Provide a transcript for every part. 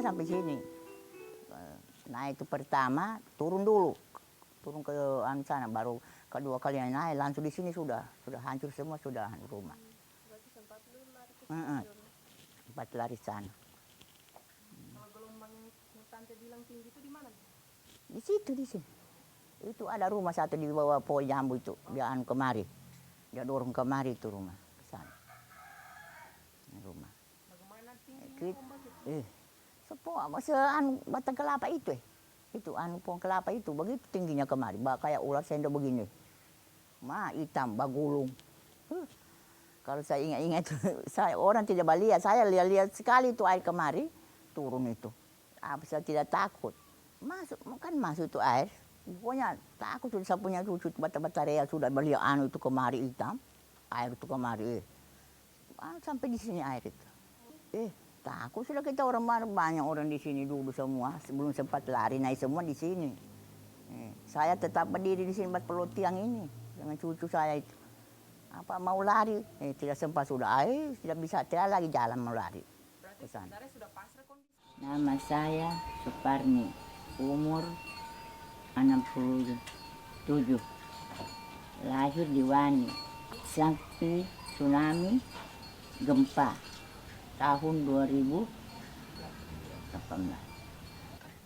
sampai sini. Naik itu pertama turun dulu, turun ke sana, baru kedua kali naik langsung di sini sudah hancur semua sudah rumah. Berarti sempat lu lari ke sana dulu. Sempat lari sana. Kalau gelombang yang tante bilang tinggi itu di mana? Di sini. Itu ada rumah satu di bawah pohon jambu itu, dia kemari. Dia dorong kemari itu rumah ke sana. Rumah. Bagaimana tingginya ombak itu? Batang kelapa itu itu pohon kelapa itu begitu tingginya kemari, kayak ular sendok begini, hitam bagulung. Kalau saya ingat-ingat saya orang tidak melihat, saya lihat sekali itu air kemari turun itu. Saya tidak takut, masuk itu air, pokoknya takut sudah. Saya punya cucu bata-bata real sudah melihat itu kemari hitam, air itu kemari, sampai di sini air itu. Takut sudah kita orang banyak orang di sini dulu semua, sebelum sempat lari naik semua di sini. Saya tetap berdiri di sini 40 tiang ini dengan cucu saya itu. Apa mau lari, tidak sempat sudah, tidak bisa, tidak lagi jalan mau lari. Berarti sebenarnya sudah pasrah kondisi. Nama saya Suparni, umur 67, lahir di Wani, sampai tsunami gempa tahun 2018.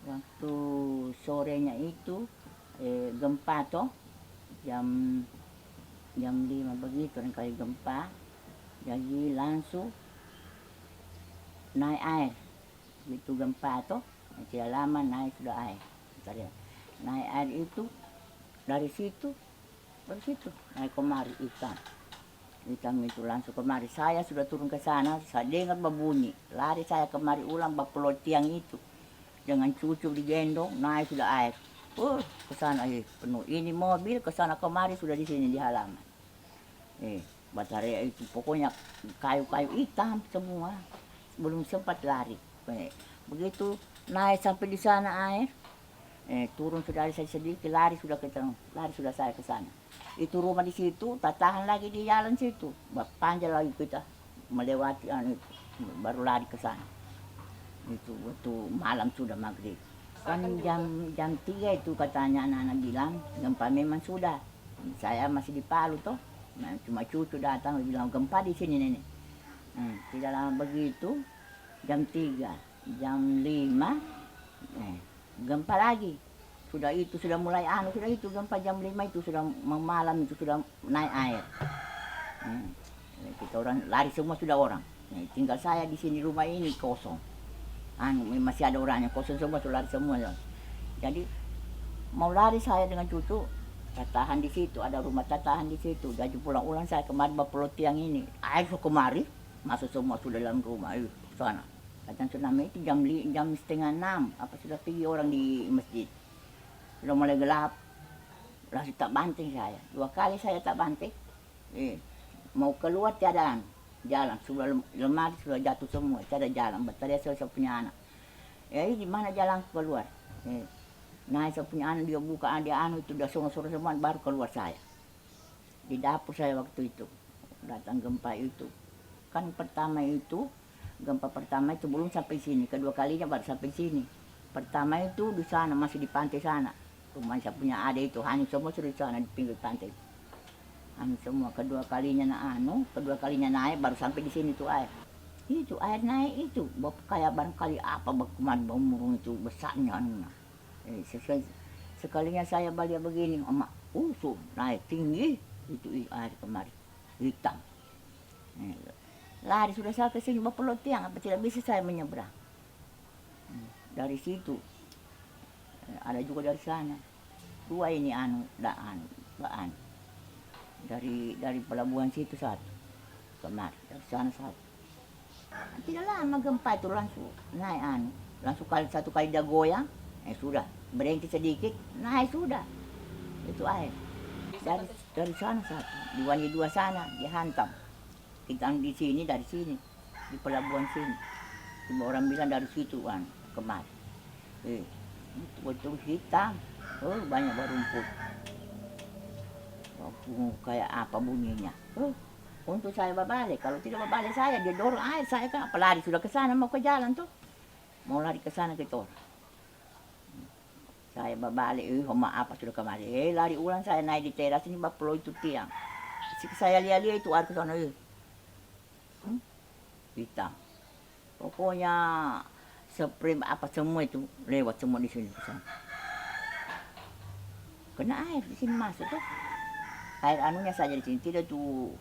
Waktu sorenya itu gempa toh jam 5 begitu kali gempa, jadi langsung naik air. Begitu gempa toh tidak lama naik sudah air. Naik air itu dari situ naik kemari hitam itu langsung kemari. Saya sudah turun ke sana, saya dengar berbunyi, lari saya kemari ulang bapelot tiang itu dengan cucu digendong, naik sudah air. Ke sana penuh. Ini mobil ke sana kemari sudah di sini di halaman. Baterai itu pokoknya kayu-kayu hitam semua. Belum sempat lari. Begitu naik sampai di sana air, turun sudah saya sedikit, lari sudah saya ke sana. Itu rumah di situ, tak tahan lagi di jalan situ. Panjang lagi kita melewati itu, baru lari ke sana. Itu waktu malam sudah maghrib. Kan jam 3 itu katanya anak-anak bilang, gempa memang sudah. Saya masih di Palu toh. Cuma cucu datang bilang gempa di sini nenek. Tidak lama begitu, jam 3, jam 5, gempa lagi. Sudah mulai sudah itu gempa jam 5 itu sudah malam itu sudah naik air. Kita orang lari semua sudah orang. Tinggal saya di sini rumah ini kosong. Masih ada orangnya kosong semua, sudah lari semua. Jadi mau lari saya dengan cucu, tahan di situ, ada rumah tahan di situ. Jadi pulang-ulang saya kemarin bapelot tiang ini, air kemari, masuk semua sudah dalam rumah sana. Kadang tsunami itu jam setengah 6, apa sudah pergi orang di masjid. Sudah mulai gelap, langsung tak banting saya. 2 kali saya tak banting. Mau keluar tiada jalan, sudah lemari sudah jatuh semua, tiada jalan. Baterai saya punya anak. Di mana jalan keluar? Nah saya punya anak dia buka, dia itu udah sore semua baru keluar saya. Di dapur saya waktu itu datang gempa itu. Kan gempa pertama itu belum sampai sini, kedua kalinya baru sampai sini. Pertama itu di sana masih di pantai sana. Rumah saya punya adik itu hanyut semua sudah di sana di pinggir pantai. Hanyut semua. Kedua kalinya naik baru sampai di sini tuh air. Itu air naik itu, kayak barangkali apa kemarin murung itu besarnya. Sekalinya saya balik begini, emak naik tinggi itu air kemarin hitam. Lari sudah saya ke sini bapelot tiang, apa tidak bisa saya menyeberang. Dari situ ada juga dari sana 2 ini dari pelabuhan situ 1 kemarin, dari sana 1. Tidak lama gempa itu langsung naik langsung satu kali dia goyang, sudah berhenti sedikit, naik sudah itu air. Dari sana 1, di Wani 2 sana dihantam. Kita di sini, dari sini di pelabuhan sini. Cuma orang bilang dari situ kemarin. Betul hitam, banyak rumput. Kayak apa bunyinya. Untuk saya berbalik, kalau tidak berbalik saya dia dorong air saya kan, apalagi sudah ke sana mau ke jalan tuh. mau lari ke sana kita orang. Saya babalik, apa sudah kemari. Lari ulang saya naik di teras ini bapelo itu tiang. Saya lihat-lihat itu air ke sana. Hitam. Pokoknya spray apa semua itu lewat semua di sini ke sana. Kena air di sini masuk tuh. Air anunya saja di sini, tidak tuh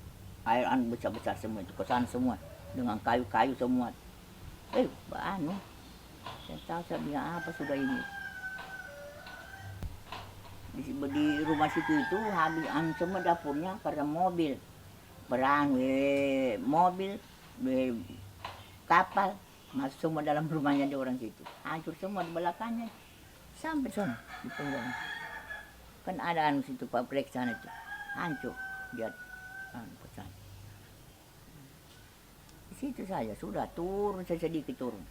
air anu besar-besar semua itu ke sana semua dengan kayu-kayu semua. Anu. Saya tahu saya bilang apa sudah ini. Di rumah situ itu habis anu semua dapurnya karena mobil mobil kapal masuk semua dalam rumahnya di orang situ, hancur semua di belakangnya sampai sana di punggung. Kan ada anu situ pabrik sana itu hancur dia anu ke sana. Di situ saja sudah turun sedikit turun.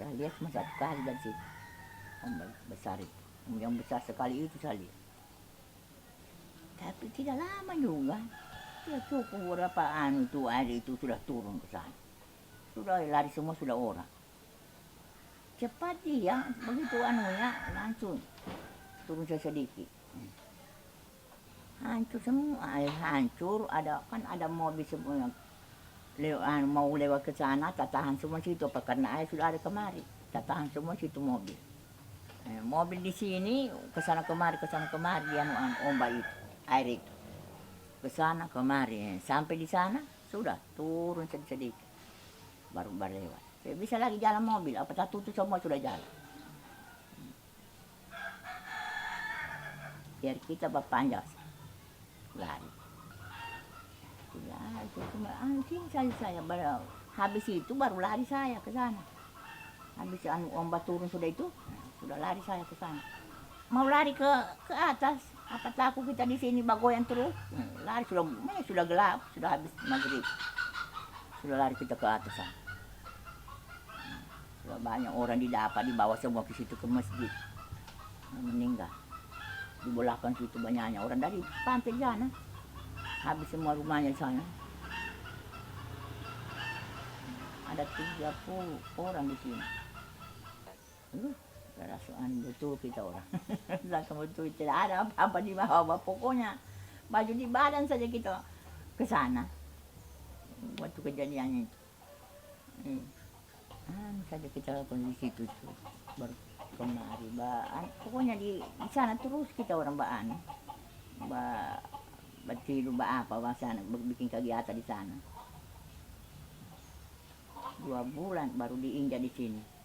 Saya lihat cuma satu kali dari situ. Ombak besar itu, yang besar sekali itu saya lihat. Tapi tidak lama juga, tidak cukup beberapa anu itu air itu sudah turun ke sana. Sudah lari semua sudah orang. Cepat dia, begitu anunya langsung turun sedikit. Hancur semua, air hancur, ada mobil semua yang mau lewat ke sana, tahan semua situ, apa karena air sudah ada kemari, tahan semua situ mobil. Mobil di sini kesana kemari ombak itu air itu kesana kemari sampai di sana sudah turun sedikit baru lewat. Saya bisa lagi jalan mobil, apa tak tutup semua sudah jalan. Biar kita berpanjang lari. Sudah itu cuma sini saya habis itu baru lari saya ke sana. Habis ombak turun sudah lari saya ke sana. Mau lari ke atas, apa takut kita di sini bagoyan terus? Lari sudah gelap, sudah habis maghrib. Sudah lari kita ke atas sana. Sudah banyak orang dibawa semua ke situ ke masjid. Meninggal. Di belakang situ banyaknya orang dari pantai sana. Habis semua rumahnya di sana. Ada 30 orang di sini. Perasaan betul kita orang. Betul tidak ada apa-apa di bawah, pokoknya baju di badan saja kita ke sana waktu kejadiannya itu. Saja kita lakukan di situ baru kemari pokoknya di sana terus kita orang bertidur apa sana bikin kegiatan di sana. 2 bulan baru diinjak di sini.